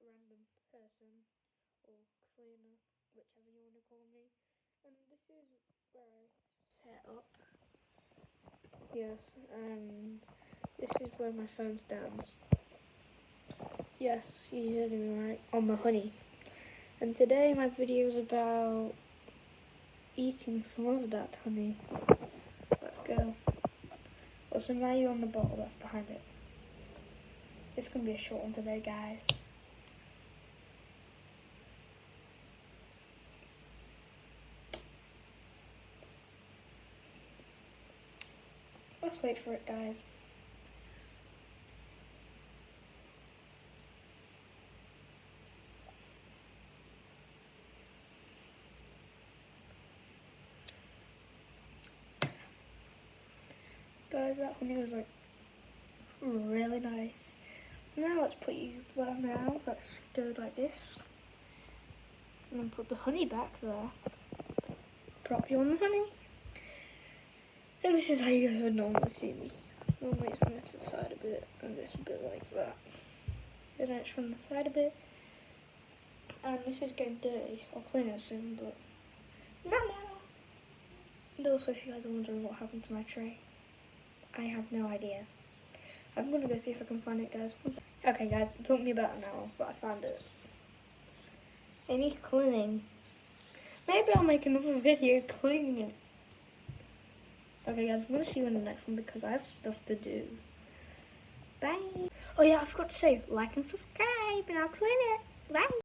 random person or cleaner, whichever you want to call me. And this is where I set up. Yes, and this is where my phone stands. Yes, you heard me right, on the honey. And today my video is about eating some of that honey. Let's go. Also, now you're on the bottle that's behind it. It's going to be a short one today, guys. Let's wait for it, guys. Guys, that honey was like really nice. Now let's put you down now. Let's go like this. And then put the honey back there. Prop you on the honey. And this is how you guys would normally see me. Normally it's moved to the side a bit, and this a bit like that. And then it's from the side a bit. And this is getting dirty. I'll clean it soon, but no. And also, if you guys are wondering what happened to my tray, I have no idea. I'm gonna go see if I can find it, guys. Okay, guys, it took me about an hour, but I found it. It needs cleaning. Maybe I'll make another video cleaning it. Okay, guys, I'm gonna see you in the next one because I have stuff to do. Bye. Oh yeah, I forgot to say, like and subscribe, and I'll clean it. Bye.